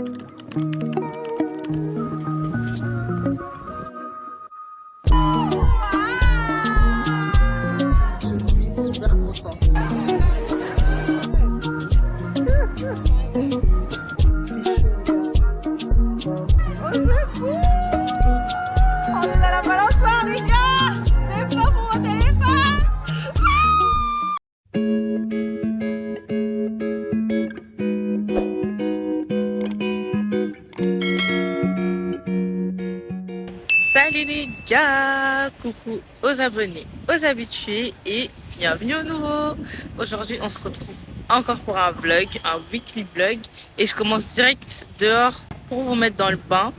Je suis super contente. Salut les gars, coucou aux abonnés, aux habitués et bienvenue au nouveau. Aujourd'hui on se retrouve encore pour un vlog, un weekly vlog et je commence direct dehors pour vous mettre dans le bain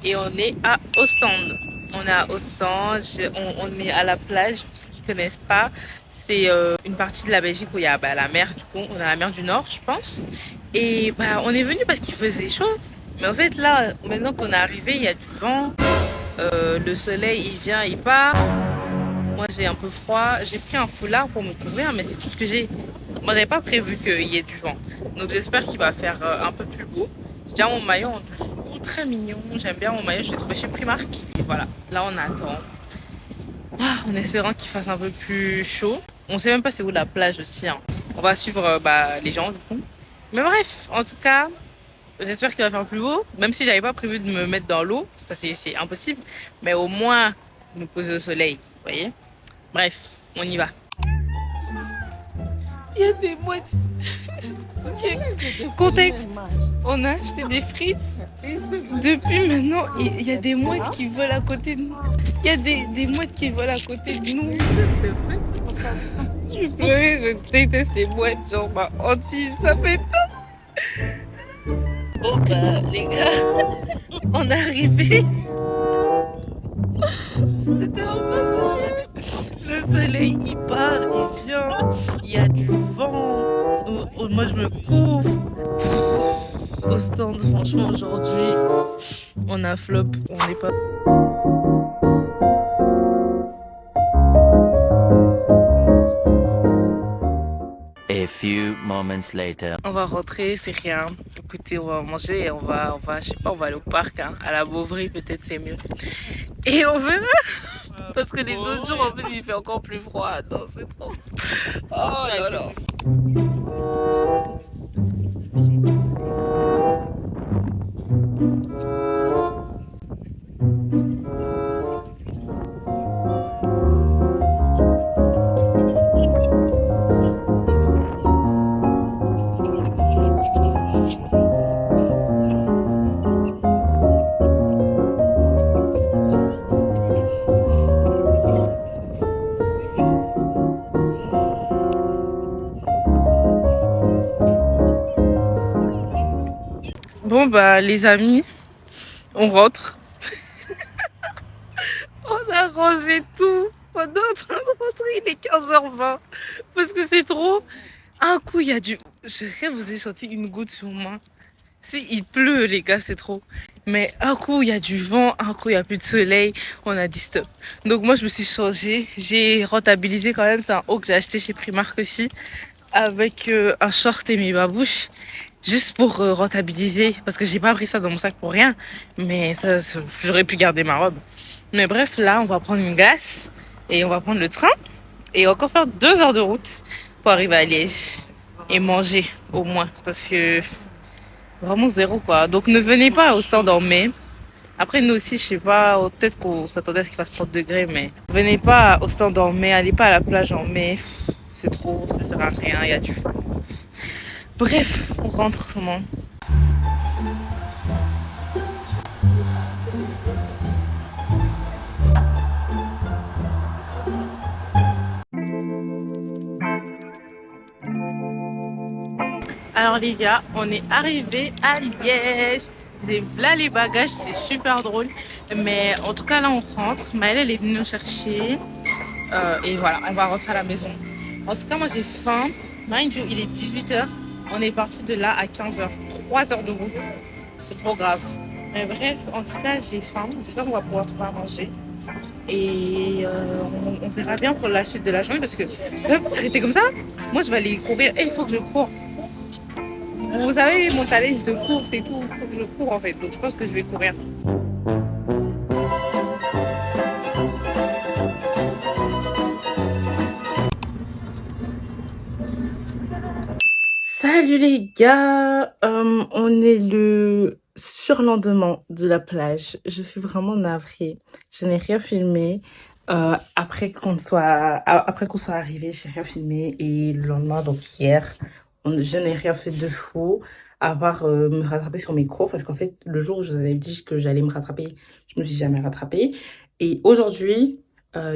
et on est à Ostende. On est à Ostende, on est à la plage, pour ceux qui ne connaissent pas, c'est une partie de la Belgique où il y a la mer, du coup on a la mer du Nord je pense. Et on est venu parce qu'il faisait chaud. Mais en fait là, maintenant qu'on est arrivé, il y a du vent, le soleil il vient, il part. Moi j'ai un peu froid, j'ai pris un foulard pour me couvrir mais c'est tout ce que j'ai. Moi j'avais pas prévu qu'il y ait du vent. Donc j'espère qu'il va faire un peu plus beau. J'ai déjà mon maillot en dessous, très mignon, j'aime bien mon maillot, je l'ai trouvé chez Primark. Et voilà, là on attend. En espérant qu'il fasse un peu plus chaud. On sait même pas c'est où la plage aussi, hein. On va suivre les gens du coup. Mais bref, en tout cas, j'espère qu'il va faire plus beau, même si j'avais pas prévu de me mettre dans l'eau, ça c'est impossible, mais au moins nous poser au soleil, vous voyez. Bref, on y va. Il y a des mouettes. Contexte, on a acheté des frites. Depuis maintenant, il y a des mouettes qui volent à côté de nous. Il y a des mouettes qui volent à côté de nous. Je pleurais, je déteste ces mouettes, genre ma hantise, ça fait peur. Bon les gars, on est arrivé. C'était un peu sérieux. Le soleil il part, il vient, il y a du vent. Moi je me couvre. Au stand, franchement aujourd'hui, on a flop, on n'est pas. A few moments later. On va rentrer, c'est rien. Écoutez, on va manger et on va, je sais pas, on va aller au parc, hein. À la Beauvry, peut-être c'est mieux. Et on verra. Parce que les autres jours, en plus, il fait encore plus froid. Non, c'est trop. Oh là là. Bon les amis, on rentre. On a rangé tout. On est en train de rentrer, il est 15h20. Parce que c'est trop. Un coup il y a du... Je rêve, vous ai senti une goutte sur moi. Si, il pleut les gars, c'est trop. Mais un coup il y a du vent, un coup il n'y a plus de soleil. On a dit stop. Donc moi je me suis changée. J'ai rentabilisé quand même. C'est un haut que j'ai acheté chez Primark aussi. Avec un short et mes babouches. Juste pour rentabiliser, parce que j'ai pas pris ça dans mon sac pour rien, mais ça, j'aurais pu garder ma robe. Mais bref, là, on va prendre une glace et on va prendre le train et encore faire 2 heures de route pour arriver à Liège et manger au moins, parce que vraiment zéro quoi. Donc ne venez pas au stand en mai. Après nous aussi, je sais pas, peut-être qu'on s'attendait à ce qu'il fasse 30 degrés, mais venez pas au stand en mai, allez pas à la plage en mai, c'est trop, ça sert à rien, il y a du vent. Bref, on rentre seulement. Alors les gars, on est arrivé à Liège. J'ai là les bagages, c'est super drôle. Mais en tout cas là on rentre. Maëlle elle est venue nous chercher. Et voilà, on va rentrer à la maison. En tout cas moi j'ai faim. Mind you, il est 18h. On est parti de là à 15h. 3 heures de route. C'est trop grave. Mais bref, en tout cas j'ai faim. J'espère qu'on va pouvoir trouver à manger. Et on verra bien pour la suite de la journée parce que ça va s'arrêter comme ça. Moi je vais aller courir. Et il faut que je cours. Vous savez, mon challenge de course et tout, faut que je cours en fait. Donc je pense que je vais courir. Salut les gars, on est le surlendemain de la plage. Je suis vraiment navrée. Je n'ai rien filmé. Après qu'on soit arrivé, j'ai rien filmé. Et le lendemain, donc hier, je n'ai rien fait de fou, à part me rattraper sur mes cours. Parce qu'en fait, le jour où je vous avais dit que j'allais me rattraper, je me suis jamais rattrapée. Et aujourd'hui,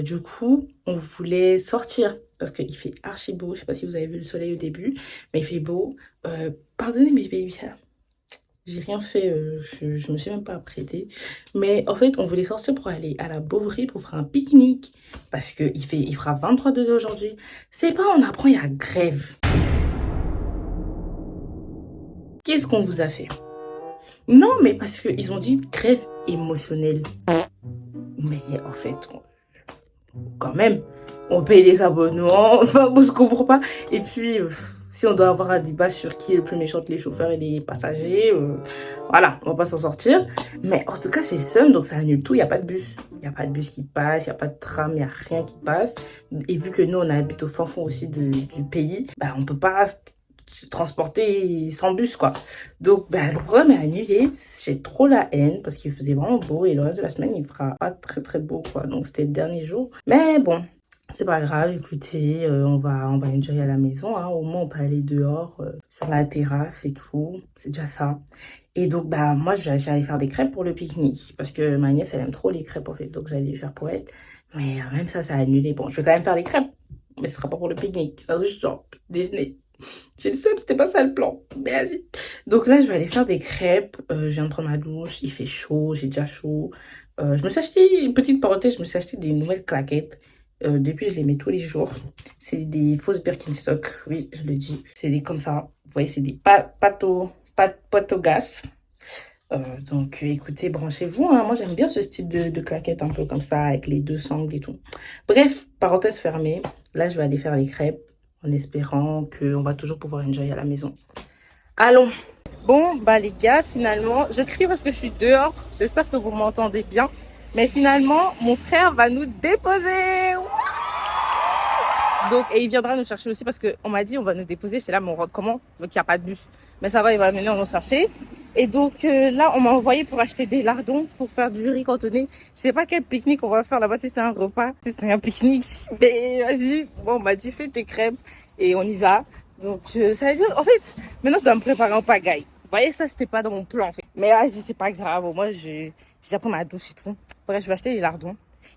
du coup, on voulait sortir. Parce qu'il fait archi beau. Je sais pas si vous avez vu le soleil au début, mais il fait beau. Pardonnez mes baby. J'ai rien fait, je me suis même pas apprêtée. Mais en fait, on voulait sortir pour aller à la Beauvry pour faire un pique-nique. Parce il fera 23 degrés aujourd'hui. C'est pas, on apprend, il y a grève. Qu'est-ce qu'on vous a fait? Non, mais parce qu'ils ont dit grève émotionnelle. Mais en fait, quand même, on paye les abonnements. Enfin, on se comprend pas. Et puis, si on doit avoir un débat sur qui est le plus méchant, les chauffeurs et les passagers, voilà, on va pas s'en sortir. Mais en tout cas, c'est le seum, donc ça annule tout. Il n'y a pas de bus. Il n'y a pas de bus qui passe, il n'y a pas de tram, il n'y a rien qui passe. Et vu que nous, on habite au fin fond aussi du pays, bah, on peut pas se transporter sans bus, quoi. Donc, bah, le programme est annulé. J'ai trop la haine parce qu'il faisait vraiment beau et le reste de la semaine, il fera pas très très beau, quoi. Donc, c'était le dernier jour. Mais bon. C'est pas grave, écoutez, on va enjoy à la maison, hein. Au moins on peut aller dehors, sur la terrasse et tout, c'est déjà ça. Et donc, bah, moi, j'allais faire des crêpes pour le pique-nique, parce que ma nièce, elle aime trop les crêpes, en fait, donc j'allais les faire pour elle. Mais même ça a annulé. Bon, je vais quand même faire les crêpes, mais ce sera pas pour le pique-nique, ça se genre, déjeuner. J'ai le seum, c'était pas ça le plan, mais vas-y. Donc là, je vais aller faire des crêpes, je viens de prendre ma douche, il fait chaud, j'ai déjà chaud. Je me suis acheté, une petite parenthèse, je me suis acheté des nouvelles claquettes. Depuis, je les mets tous les jours. C'est des fausses Birkenstock, oui, je le dis. C'est des comme ça. Vous voyez, c'est des pâtes au gaz. Donc, écoutez, branchez-vous, hein. Moi, j'aime bien ce style de claquettes un peu comme ça, avec les deux sangles et tout. Bref, parenthèse fermée. Là, je vais aller faire les crêpes en espérant qu'on va toujours pouvoir enjoy à la maison. Allons. Bon, bah les gars, finalement, je crie parce que je suis dehors. J'espère que vous m'entendez bien. Mais finalement, mon frère va nous déposer. Donc, et il viendra nous chercher aussi parce qu'on m'a dit on va nous déposer. J'étais là, mais on rentre comment? Donc, il n'y a pas de bus. Mais ça va, il va venir nous chercher. Et donc, là, on m'a envoyé pour acheter des lardons pour faire du riz cantonné. Je sais pas quel pique-nique on va faire là-bas, si c'est un repas, si c'est un pique-nique. Mais vas-y, bon, on m'a dit fais tes crêpes et on y va. Donc, ça veut dire, en fait, maintenant, je dois me préparer en pagaille. Vous voyez, ça, c'était pas dans mon plan, en fait. Mais vas-y, c'est pas grave. Moi, j'ai déjà pris ma douche et tout. Bref, je vais acheter des lardons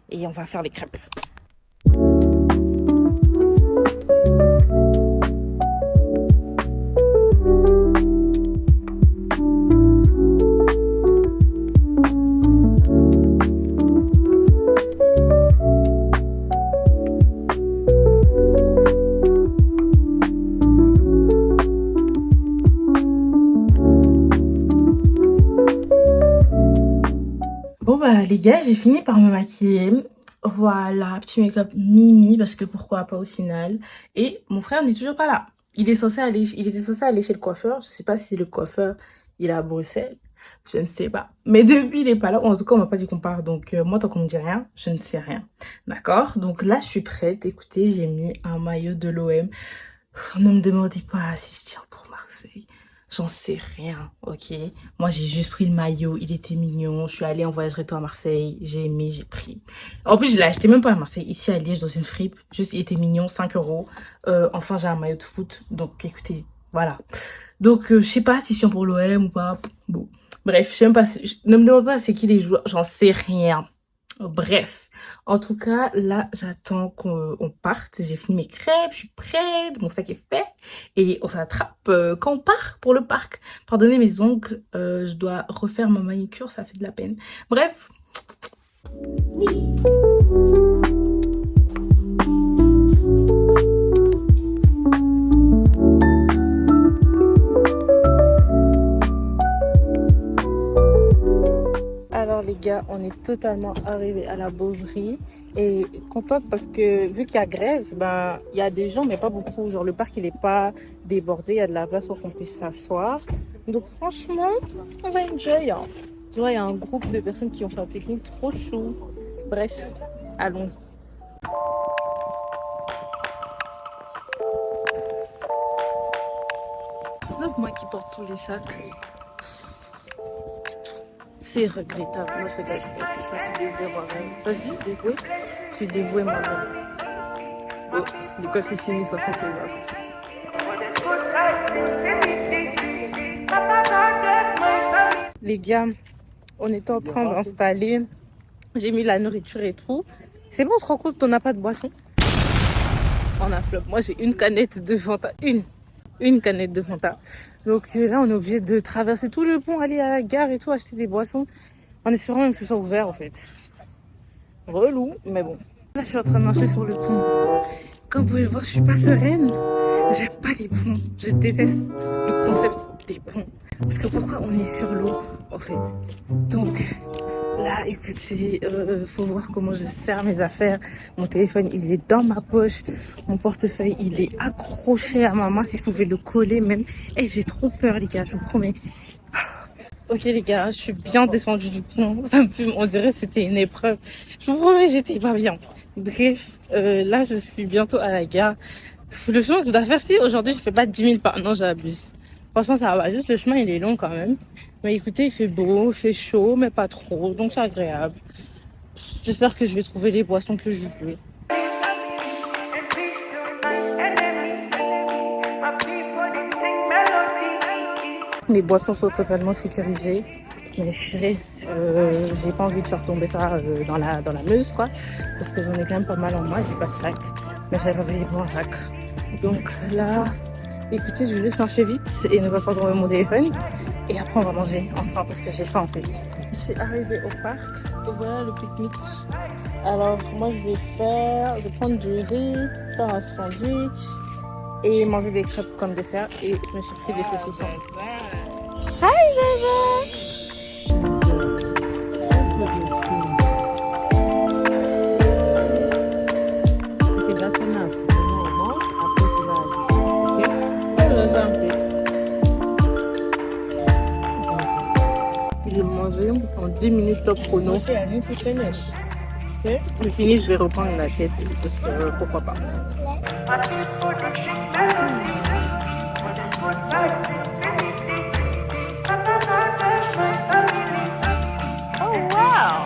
et on va faire les crêpes. Bon bah les gars, j'ai fini par me maquiller. Voilà, petit make-up mimi parce que pourquoi pas au final. Et mon frère n'est toujours pas là. Il était censé aller chez le coiffeur. Je sais pas si le coiffeur il est à Bruxelles. Je ne sais pas. Mais depuis il est pas là. En tout cas, on m'a pas dit qu'on part. Donc moi tant qu'on me dit rien, je ne sais rien. D'accord? Donc là, je suis prête. Écoutez, j'ai mis un maillot de l'OM. Ne me demandez pas si je tiens pour Marseille. J'en sais rien, ok? Moi, j'ai juste pris le maillot, il était mignon. Je suis allée en voyage retour à Marseille, j'ai aimé, j'ai pris. En plus, je l'ai acheté même pas à Marseille, ici à Liège, dans une fripe. Juste, il était mignon, 5 €. Enfin, j'ai un maillot de foot, donc écoutez, voilà. Donc, je sais pas si c'est pour l'OM ou pas. Bon, bref, je sais même pas. Ne me demande pas c'est qui les joueurs, j'en sais rien. Bref, en tout cas, là, j'attends qu'on parte. J'ai fini mes crêpes, je suis prête, mon sac est fait. Et on s'attrape quand on part pour le parc. Pardonnez mes ongles, je dois refaire ma manicure, ça fait de la peine. Bref. Alors les gars, on est totalement arrivé à la Beauvry et contente parce que vu qu'il y a grève, ben il y a des gens mais pas beaucoup. Genre le parc il est pas débordé, il y a de la place pour qu'on puisse s'asseoir. Donc franchement, on va enjoy. Hein. Tu vois, il y a un groupe de personnes qui ont fait un pique-nique trop chou. Bref, allons. Moi qui porte tous les sacs. C'est regrettable. Moi, je regrette. Je me suis dévouée moi-même. Vas-y, dévouée. Je suis dévouée moi-même. Oh, l'école c'est fini, de toute façon, c'est les vacances. Les gars, on était en train d'installer. J'ai mis la nourriture et tout. C'est bon, on se rend compte qu'on n'a pas de boisson. On a flop. Moi, j'ai une canette de Fanta. Une canette de Fanta. Donc là, on est obligé de traverser tout le pont, aller à la gare et tout, acheter des boissons, en espérant même que ce soit ouvert en fait. Relou, mais bon. Là, je suis en train de marcher sur le pont. Comme vous pouvez le voir, je suis pas sereine. J'aime pas les ponts. Je déteste le concept des ponts. Parce que pourquoi on est sur l'eau en fait. Donc là, écoutez, faut voir comment je sers mes affaires. Mon téléphone, il est dans ma poche. Mon portefeuille, il est accroché à ma main. Si je pouvais le coller même. Et j'ai trop peur, les gars, je vous promets. Ok, les gars, je suis bien descendue du pont. Ça me fume, on dirait que c'était une épreuve. Je vous promets, j'étais pas bien. Bref, là, je suis bientôt à la gare. Le chemin que je dois faire, si aujourd'hui, je fais pas 10 000 pas. Non, j'abuse. Franchement, ça va. Juste le chemin, il est long quand même. Mais écoutez, il fait beau, il fait chaud, mais pas trop. Donc, c'est agréable. J'espère que je vais trouver les boissons que je veux. Les boissons sont totalement sécurisées. Mais purée, j'ai pas envie de faire tomber ça dans la Meuse, quoi. Parce que j'en ai quand même pas mal en moi. J'ai pas de sac. Mais j'avais envie de un sac. Donc là, écoutez, je vais juste marcher vite et ne pas prendre mon téléphone. Et après, on va manger, enfin, parce que j'ai faim, en fait. Je suis arrivée au parc et voilà le pique-nique. Alors, moi, je vais prendre du riz, faire un sandwich et manger des crêpes comme dessert. Et je me suis pris des saucissons. Hi, Baba! J'ai mangé en 10 minutes top chrono. Je finis, je vais reprendre une assiette parce que pourquoi pas. Oh wow!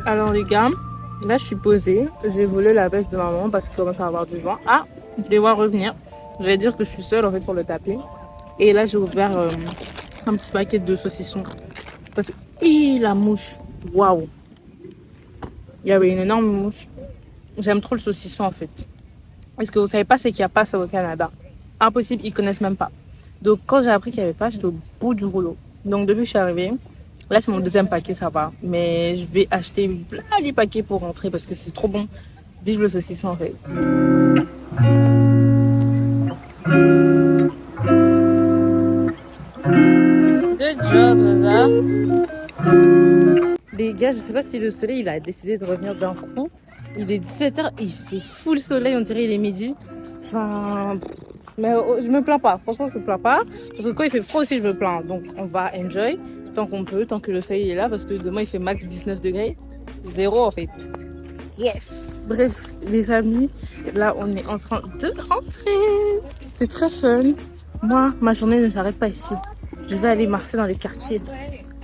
Alors les gars, là je suis posée, j'ai volé la veste de maman parce qu'il commence à avoir du vent. Ah, je les vois revenir. Je vais dire que je suis seule en fait sur le tapis. Et là j'ai ouvert un petit paquet de saucissons. Parce que, la mouche, waouh. Il y avait une énorme mouche. J'aime trop le saucisson en fait. Ce que vous savez pas, c'est qu'il n'y a pas ça au Canada. Impossible, ils connaissent même pas. Donc quand j'ai appris qu'il n'y avait pas, j'étais au bout du rouleau. Donc depuis que je suis arrivée, là c'est mon deuxième paquet, ça va. Mais je vais acheter plein de paquets pour rentrer parce que c'est trop bon. Vive le saucisson en fait. Good job Zaza. Les gars, je sais pas si le soleil il a décidé de revenir d'un coup. Il est 17h, il fait full soleil, on dirait il est midi. Enfin, mais je me plains pas. Franchement, je me plains pas. Parce que quand il fait froid aussi, je me plains. Donc, on va enjoy tant qu'on peut, tant que le soleil est là. Parce que demain, il fait max 19 degrés. 0 en fait. Yes. Bref, les amis, là, on est en train de rentrer. C'était très fun. Moi, ma journée ne s'arrête pas ici. Je vais aller marcher dans les quartiers,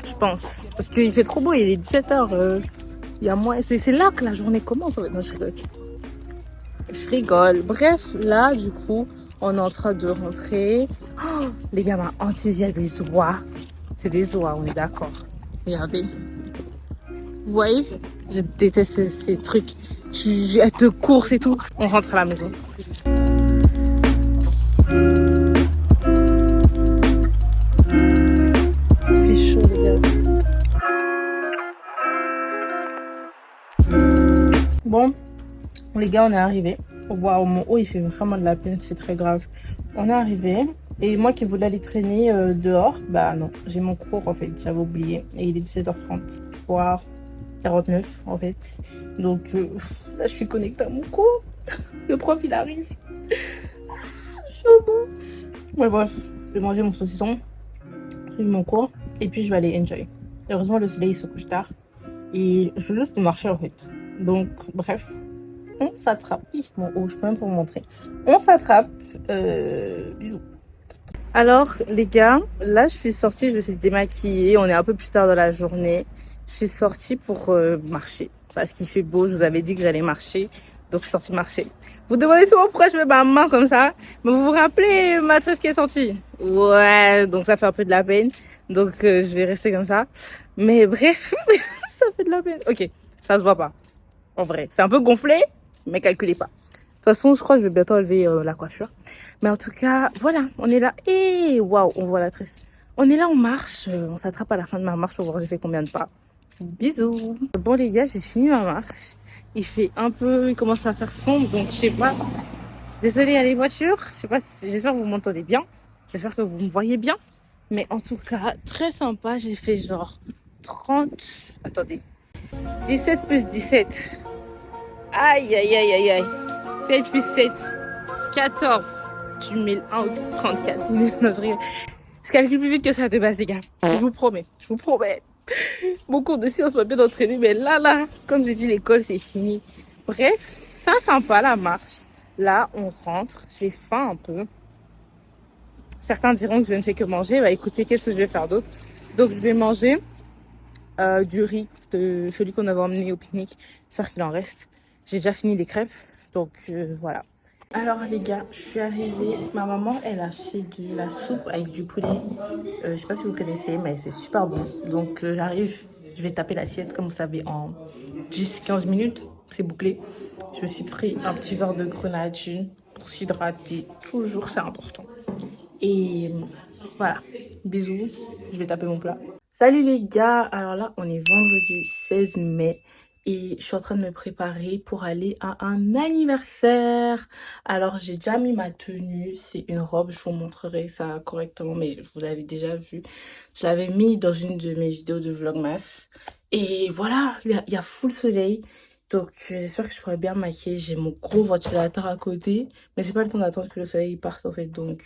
je pense. Parce qu'il fait trop beau, il est 17h. Il y a moins. C'est là que la journée commence. Non, je rigole. Je rigole. Bref, là, du coup, on est en train de rentrer. Oh, les gars, ma hantise, il y a des oies. C'est des oies, on est d'accord. Regardez. Vous voyez, je déteste ces trucs. Elle te course et tout. On rentre à la maison. Il fait chaud, les gars. Bon, les gars, on est arrivés. Waouh, mon haut, il fait vraiment de la peine, c'est très grave. On est arrivés. Et moi qui voulais aller traîner dehors, bah non, j'ai mon cours en fait, j'avais oublié. Et il est 17h30, voire 49 en fait. Donc là, je suis connectée à mon cours. Le prof, il arrive. Je suis au bout. Ouais, bref, je vais manger mon saucisson, suivre mon cours, et puis je vais aller enjoy. Heureusement, le soleil se couche tard. Et je veux juste marcher en fait. Donc, bref, on s'attrape. Mon haut, je peux même pas vous montrer. On s'attrape. Bisous. Alors, les gars, là, je suis sortie, je me suis démaquillée. On est un peu plus tard dans la journée. Je suis sortie pour marcher. Parce qu'il fait beau, je vous avais dit que j'allais marcher. Donc, je suis sortie marcher. Vous demandez souvent pourquoi je mets ma main comme ça. Mais vous vous rappelez ma tresse qui est sortie? Ouais, donc ça fait un peu de la peine. Donc, je vais rester comme ça. Mais bref, ça fait de la peine. Ok, ça se voit pas. En vrai, c'est un peu gonflé, mais calculez pas. De toute façon, je crois que je vais bientôt enlever la coiffure. Mais en tout cas, voilà, on est là. Et waouh, on voit la tresse. On est là, on marche. On s'attrape à la fin de ma marche pour voir j'ai fait combien de pas. Bisous. Bon les gars, j'ai fini ma marche. Il commence à faire sombre, donc je sais pas. Désolée, il y a les voitures. Je sais pas, j'espère que vous m'entendez bien. J'espère que vous me voyez bien. Mais en tout cas, très sympa. J'ai fait genre 30... Attendez. 17 plus 17. Aïe, aïe, aïe, aïe, aïe. 7 plus 7. 14. Tu mets le 1 au 34. Non, je rigole. Je calcule plus vite que ça de base, les gars. Je vous promets. Je vous promets. Mon cours de sciences m'a bien entraîné, mais là, comme j'ai dit, l'école, c'est fini. Bref, c'est sympa, la marche. Là, on rentre. J'ai faim un peu. Certains diront que je ne fais que manger. Bah, écoutez, qu'est-ce que je vais faire d'autre? Donc, je vais manger du riz, de celui qu'on avait emmené au pique-nique. J'espère qu'il en reste. J'ai déjà fini les crêpes. Donc, voilà. Alors les gars, je suis arrivée. Ma maman, elle a fait de la soupe avec du poulet. Je sais pas si vous connaissez, mais c'est super bon. Donc j'arrive, je vais taper l'assiette, comme vous savez, en 10-15 minutes. C'est bouclé. Je me suis pris un petit verre de grenadine pour s'hydrater. Toujours, c'est important. Et voilà, bisous. Je vais taper mon plat. Salut les gars, alors là, on est vendredi 16 mai. Et je suis en train de me préparer pour aller à un anniversaire. Alors, j'ai déjà mis ma tenue. C'est une robe. Je vous montrerai ça correctement, mais vous l'avez déjà vu. Je l'avais mis dans une de mes vidéos de Vlogmas. Et voilà, il y a full soleil. Donc, j'espère que je pourrai bien me maquiller. J'ai mon gros ventilateur à côté. Mais j'ai pas le temps d'attendre que le soleil parte, en fait. Donc,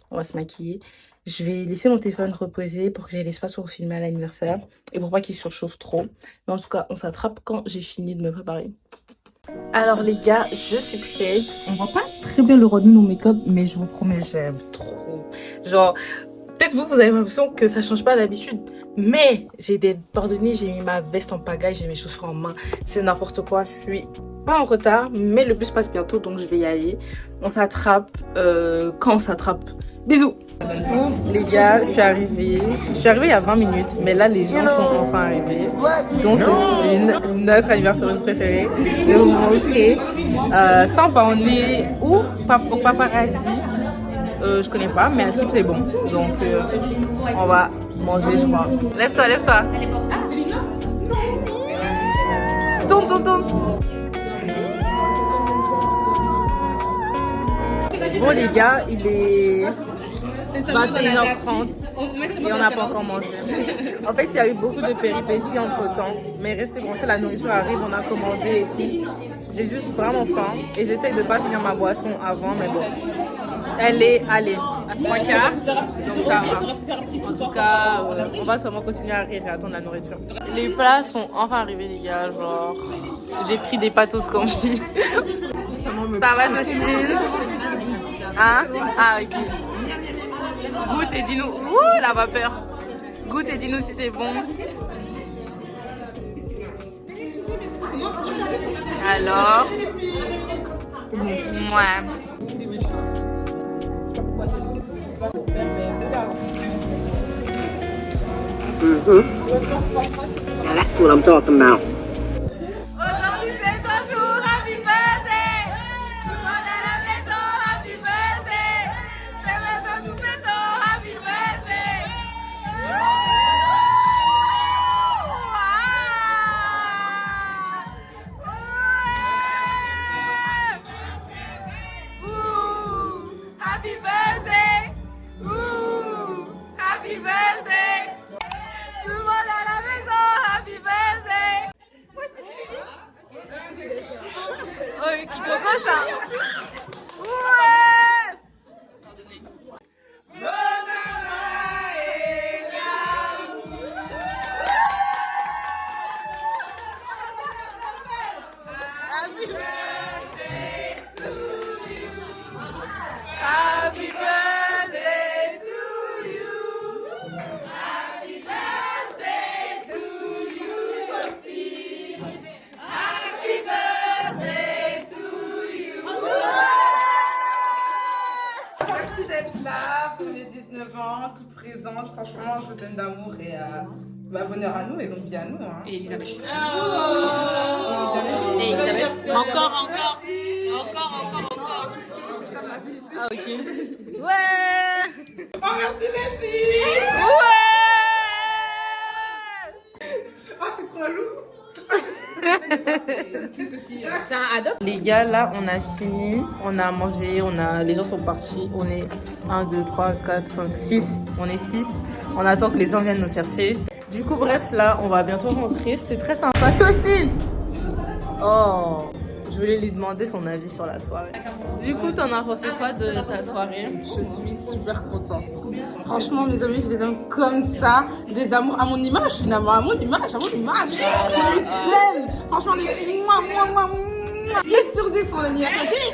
on va se maquiller. Je vais laisser mon téléphone reposer pour que j'ai l'espace pour filmer à l'anniversaire et pour pas qu'il surchauffe trop. Mais en tout cas, on s'attrape quand j'ai fini de me préparer. Alors les gars, je suis prête. On voit pas très bien le rendu de mon make-up, mais je vous promets, j'aime trop. Genre, peut-être vous avez l'impression que ça change pas d'habitude. Mais j'ai des bordonniers, j'ai mis ma veste en pagaille, j'ai mes chaussures en main. C'est n'importe quoi, je suis pas en retard, mais le bus passe bientôt, donc je vais y aller. On s'attrape quand on s'attrape. Bisous. Les gars, je suis arrivée il y a 20 minutes, mais là les gens sont enfin arrivés. Donc Cécile, notre anniversaire préférée, de vous montrer. Sympa, on est où? Au paparazzi. Je connais pas, mais à Skip c'est bon. Donc on va manger, je crois. Lève-toi, lève-toi. Tourne. Bon les gars, il est 21h30 et on n'a pas encore mangé. En fait, il y a eu beaucoup de péripéties entre temps, mais restez branchés, la nourriture arrive, on a commandé et tout. J'ai juste vraiment faim et j'essaye de ne pas finir ma boisson avant, mais bon. Elle est allée à 3/4, donc ça va. En tout cas, on va sûrement continuer à rire et attendre la nourriture. Les plats sont enfin arrivés, les gars. Genre, j'ai pris des pâtos comme je Ça va, Cécile? Hein? Ah, ok. Goûte et dis-nous. Ouh, la vapeur. Goûte et dis-nous si c'est bon. Alors? Ouais. That's what I'm talking about. Aujourd'hui c'est ton jour, happy birthday. Tout le monde à la maison, happy birthday. C'est maintenant nous fêtons, happy birthday. Happy birthday. Happy birthday. Tout le monde à la maison, happy birthday. Moi je t'ai suivi. Oh, qui te fait ça? Ouais. Happy birthday to you. Happy birthday to you. Happy birthday to you, Sophie. Happy birthday to you. Merci d'être là pour mes 19 ans, toute présente. Franchement, je vous aime d'amour et bonheur à nous et longue vie à nous. Hein. Et Elisabeth. Et Elisabeth. Encore. Ah, ok. Ouais. Oh, merci les filles. Ouais. Oh, t'es trop lourd. C'est un adopt. Les gars, là, on a fini, on a mangé, les gens sont partis. On est 1, 2, 3, 4, 5, 6. On est 6. On attend que les gens viennent nous chercher. Du coup, bref, là, on va bientôt rentrer. C'était très sympa. Saucine! Oh, je voulais lui demander son avis sur la soirée. Du coup, t'en as pensé quoi de ta soirée? Je suis super contente. Franchement, mes amis, je les aime comme ça. Des amours à mon image. Je suis une amour à mon image, Je les aime. Franchement, les filles, moi. 10 sur 10 mon anniversaire. 10.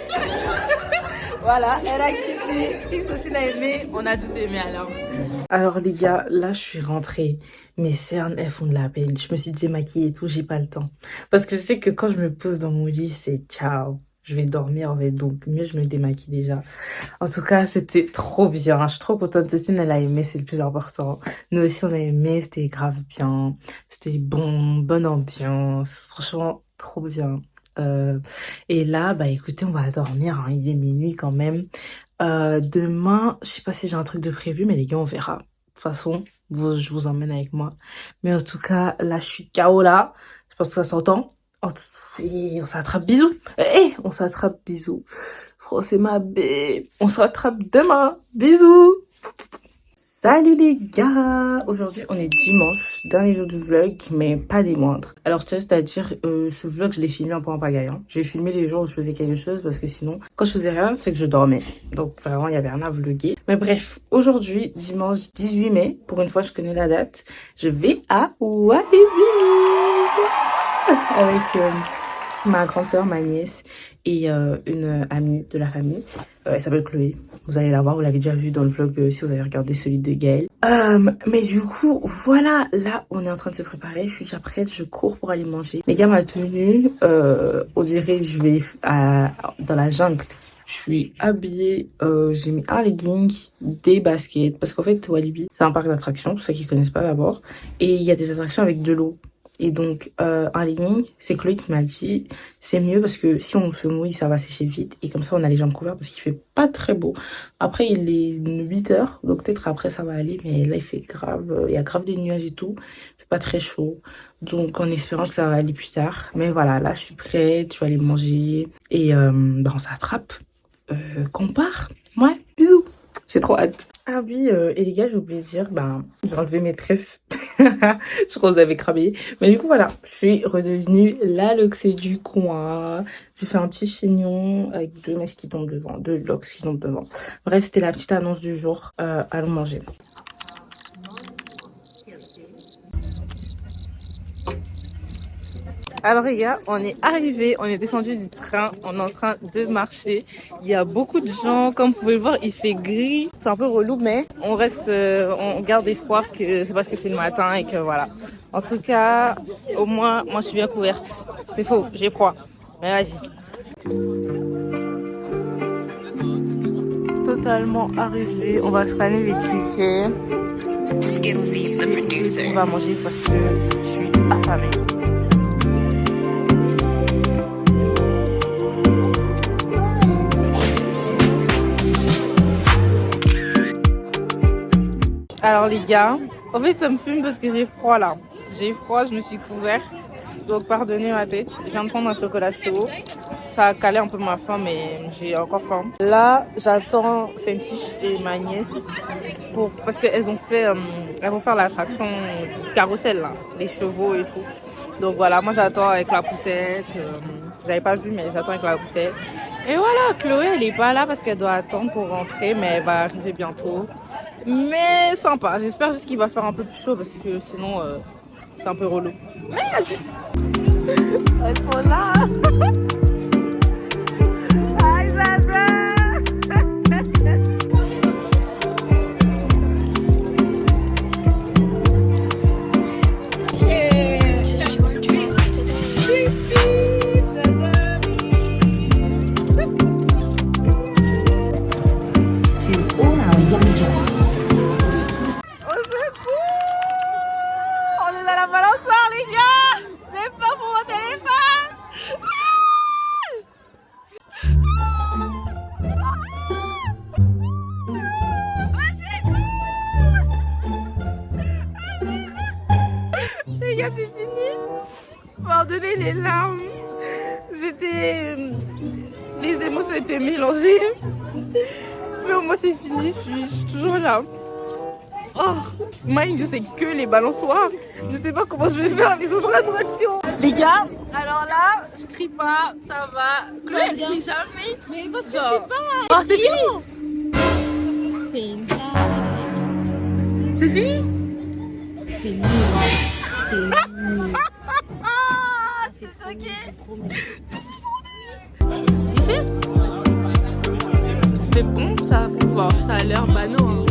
Voilà, elle a kiffé. Si Saucine a aimé, on a tous aimé alors. Alors les gars, là je suis rentrée. Mes cernes, elles font de la peine. Je me suis démaquillée et tout, j'ai pas le temps. Parce que je sais que quand je me pose dans mon lit, c'est ciao. Je vais dormir en fait, donc mieux je me démaquille déjà. En tout cas, c'était trop bien. Je suis trop contente. Saucine, elle a aimé, c'est le plus important. Nous aussi, on a aimé, c'était grave bien. C'était bonne ambiance. Franchement, trop bien. Et là, bah écoutez, on va dormir, hein. Il est minuit quand même. Demain, je sais pas si j'ai un truc de prévu, mais les gars, on verra. De toute façon, je vous emmène avec moi. Mais en tout cas, là, je suis KO là. Je pense que ça s'entend. Et on s'attrape, bisous. On s'attrape, bisous. C'est ma bébé. On se rattrape demain. Bisous. Salut les gars! Aujourd'hui on est dimanche, dernier jour du vlog, mais pas des moindres. Alors je tiens juste à dire, ce vlog je l'ai filmé un peu en pagaille. Hein. J'ai filmé les jours où je faisais quelque chose parce que sinon, quand je faisais rien, c'est que je dormais. Donc vraiment il y avait rien à vlogger. Mais bref, aujourd'hui, dimanche 18 mai, pour une fois je connais la date, je vais à Walibi avec ma grande sœur, ma nièce et une amie de la famille. Elle s'appelle Chloé. Vous allez la voir, vous l'avez déjà vu dans le vlog si vous avez regardé celui de Gaël. Mais du coup, voilà, là, on est en train de se préparer. Je suis déjà prête, je cours pour aller manger. Les gars, ma tenue, on dirait je vais dans la jungle. Je suis habillée, j'ai mis un legging, des baskets. Parce qu'en fait, Walibi, c'est un parc d'attractions, pour ceux qui connaissent pas d'abord. Et il y a des attractions avec de l'eau. Et donc, un legging, c'est Chloé qui m'a dit, c'est mieux parce que si on se mouille, ça va sécher vite. Et comme ça, on a les jambes couvertes parce qu'il fait pas très beau. Après, il est 8 heures, donc peut-être après, ça va aller. Mais là, il fait grave, il y a grave des nuages et tout. Il fait pas très chaud. Donc, en espérant que ça va aller plus tard. Mais voilà, là, je suis prête, je vais aller manger. Et on s'attrape. Qu'on part. Ouais, bisous. J'ai trop hâte. Ah oui, et les gars, j'ai oublié de dire, j'ai enlevé mes tresses. Je crois que vous avez cramé. Mais du coup, voilà, je suis redevenue la luxée du coin. J'ai fait un petit chignon avec 2 mèches qui tombent devant, 2 locks qui tombent devant. Bref, c'était la petite annonce du jour. Allons manger. Alors les gars, on est arrivé, on est descendu du train, on est en train de marcher. Il y a beaucoup de gens, comme vous pouvez le voir, il fait gris. C'est un peu relou, mais on reste, on garde espoir que c'est parce que c'est le matin et que voilà. En tout cas, au moins, moi je suis bien couverte. C'est faux, j'ai froid. Mais vas-y. Totalement arrivé, on va scanner les tickets. Skimzy, the producer. On va manger parce que je suis affamée. Alors les gars, en fait ça me fume parce que j'ai froid là. J'ai froid, je me suis couverte. Donc pardonnez ma tête. Je viens de prendre un chocolat chaud. Ça a calé un peu ma faim mais j'ai encore faim. Là j'attends Sentish et ma nièce parce qu'elles elles vont faire l'attraction du carrousel là, les chevaux et tout. Donc voilà, moi j'attends avec la poussette. Vous n'avez pas vu mais j'attends avec la poussette. Et voilà, Chloé elle est pas là parce qu'elle doit attendre pour rentrer mais elle va arriver bientôt. Mais sympa, j'espère juste qu'il va faire un peu plus chaud parce que sinon c'est un peu relou. Mais vas-y. Elles sont là. Hi Zaza. Les gars, c'est fini. Pardonnez les larmes. Les émotions étaient mélangées. Mais au moins, c'est fini. Je suis toujours là. Oh, mind, je sais que les balançoires. Je sais pas comment je vais faire les autres attractions. Les gars, alors là, je crie pas, ça va. Chloé, elle crie jamais. Mais parce que c'est pas. Oh, c'est fini. C'est une blague. C'est fini. C'est nul. C'est nul. Ah, je suis choquée. C'est bon, ça. Bon, ça a l'air banal. Hein.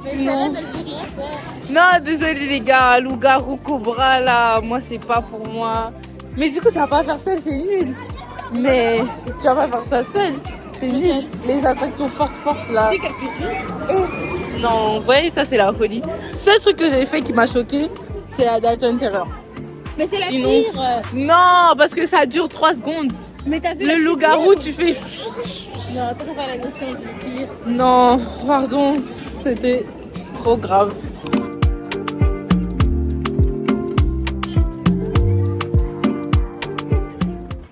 Mais Sinon... Salem, elle peut rien faire. Non, désolé les gars, loup-garou, cobra là, moi c'est pas pour moi. Mais du coup, tu vas pas faire seul, c'est nul. Mais tu vas pas faire ça seul, c'est nul. Les attractions fortes là. C'est quelque chose. Non, vous voyez, ça c'est la folie. Seul truc que j'ai fait qui m'a choqué, c'est la Dalton Terror. Mais c'est la Sinon- pire. Non, parce que ça dure 3 secondes. Mais t'as vu Le la loup-garou, chute tu fais. Non, toi t'as pas la notion du pire. Non, pardon, c'était trop grave.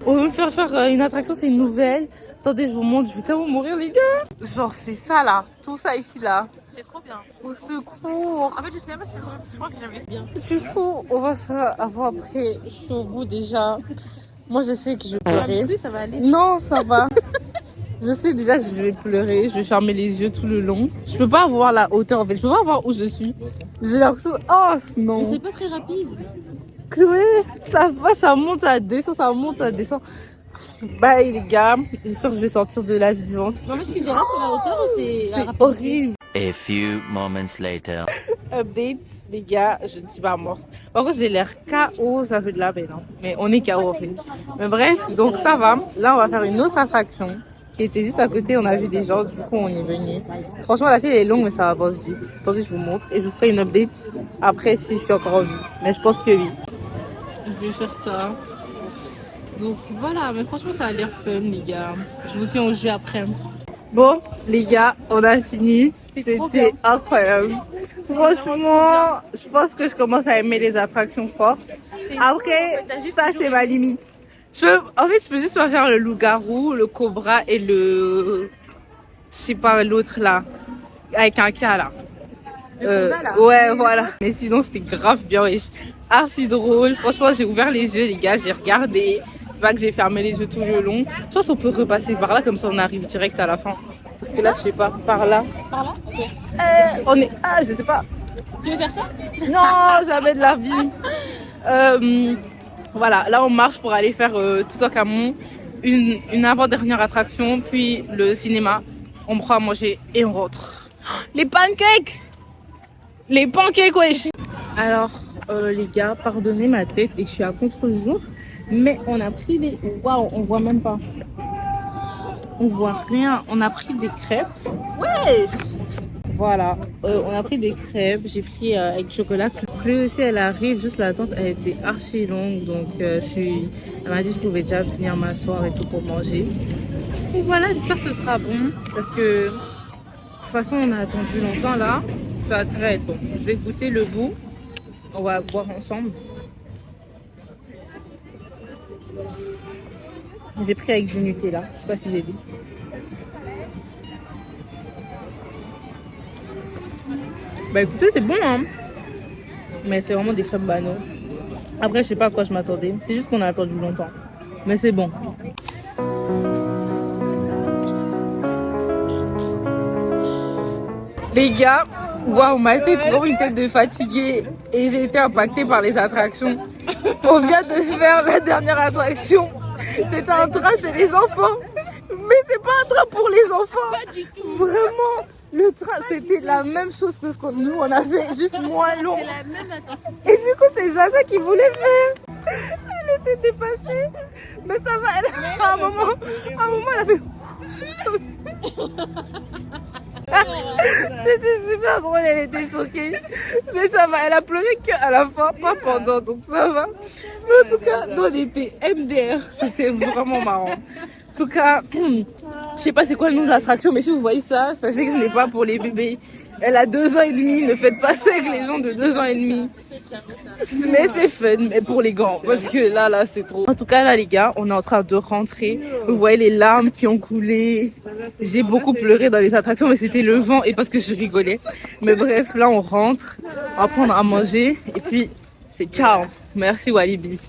On veut me faire une attraction, c'est une nouvelle. Attendez, je vous montre, je vais tellement mourir les gars. Genre c'est ça là, tout ça ici là. C'est trop bien. Au secours. En fait, je sais même pas si c'est trop bien parce que je crois que j'aime bien. Du coup, on va avoir après chaud au bout déjà. Moi je sais que je vais pleurer. Plus, ça va aller. Non, ça va. Je sais déjà que je vais pleurer, je vais fermer les yeux tout le long. Je peux pas voir la hauteur en fait, je peux pas voir où je suis. J'ai l'impression... Oh non. Mais c'est pas très rapide. Chloé, ça va, ça monte, ça descend, ça monte, ça descend. Bye les gars, j'espère que je vais sortir de la vivante. Non, mais est-ce qu'il dérape à la hauteur ou c'est la C'est rapidité? horrible. A few moments later. Update, les gars, je ne suis pas morte. Par contre, j'ai l'air KO, ça fait de la peine. Hein. Mais on est KO en fait. Mais bref, donc ça va. Là, on va faire une autre attraction qui était juste à côté. On a vu des gens, du coup, on est venu. Franchement, la file est longue, mais ça avance vite. Attendez, je vous montre et je vous ferai une update après si je suis encore en vie. Mais je pense que oui. Je vais faire ça. Donc voilà, mais franchement, ça a l'air fun, les gars. Je vous tiens au jeu après. Bon, les gars, on a fini. C'était incroyable. Franchement, je pense que je commence à aimer les attractions fortes. Après, ça, c'est ma limite. En fait, je peux juste faire le loup-garou, le cobra et le... Je sais pas, l'autre là. Avec un cas là. Ouais, voilà. Mais sinon, c'était grave bien. Archi drôle. Franchement, j'ai ouvert les yeux, les gars. J'ai regardé. C'est pas que j'ai fermé les yeux tout le long. Je pense qu'on peut repasser par là, comme ça on arrive direct à la fin. Parce que là, je sais pas, par là. Par là? Ok. On est... Ah, je sais pas. Tu veux faire ça? Non, jamais de la vie. Voilà, là on marche pour aller faire tout en Camon. Une avant-dernière attraction, puis le cinéma. On prend à manger et on rentre. Les pancakes! Les pancakes, wesh! Alors, les gars, pardonnez ma tête et je suis à contre-jour. Mais on a pris des... Waouh, on voit même pas. On voit rien. On a pris des crêpes. Wesh! Voilà, on a pris des crêpes, j'ai pris avec chocolat. Chloé aussi, elle arrive, juste l'attente, elle était archi longue, donc elle m'a dit que je pouvais déjà venir m'asseoir et tout pour manger. Du coup, voilà, j'espère que ce sera bon, parce que de toute façon, on a attendu longtemps là, ça va très être bon. Je vais goûter le goût, on va boire ensemble. J'ai pris avec du Nutella, je sais pas si j'ai dit. Bah écoutez, c'est bon hein. Mais c'est vraiment des crêpes banaux. Après, je sais pas à quoi je m'attendais. C'est juste qu'on a attendu longtemps. Mais c'est bon. Les gars, waouh, ma tête, vraiment une tête de fatiguée. Et j'ai été impactée par les attractions. On vient de faire la dernière attraction. C'était un train chez les enfants. Mais c'est pas un train pour les enfants. Pas du tout. Vraiment. Le train, c'était la même chose que ce que nous, on a fait, juste moins long. C'est la même attention. Et du coup, c'est Zaza qui voulait faire. Elle était dépassée. Mais ça va, à un moment, elle a fait... C'était super drôle, elle était choquée. Mais ça va, elle a pleuré qu'à la fin, pas pendant, donc ça va. Mais en tout cas, nous, on était MDR. C'était vraiment marrant. En tout cas, je sais pas c'est quoi le nom de l'attraction, mais si vous voyez ça, sachez que ce n'est pas pour les bébés. Elle a 2 ans et demi, ne faites pas ça avec les gens de 2 ans et demi. Mais c'est fun, mais pour les grands, parce que là, c'est trop. En tout cas, là, les gars, on est en train de rentrer. Vous voyez les larmes qui ont coulé. J'ai beaucoup pleuré dans les attractions, mais c'était le vent et parce que je rigolais. Mais bref, là, on rentre, on va prendre à manger et puis c'est ciao. Merci Walibi.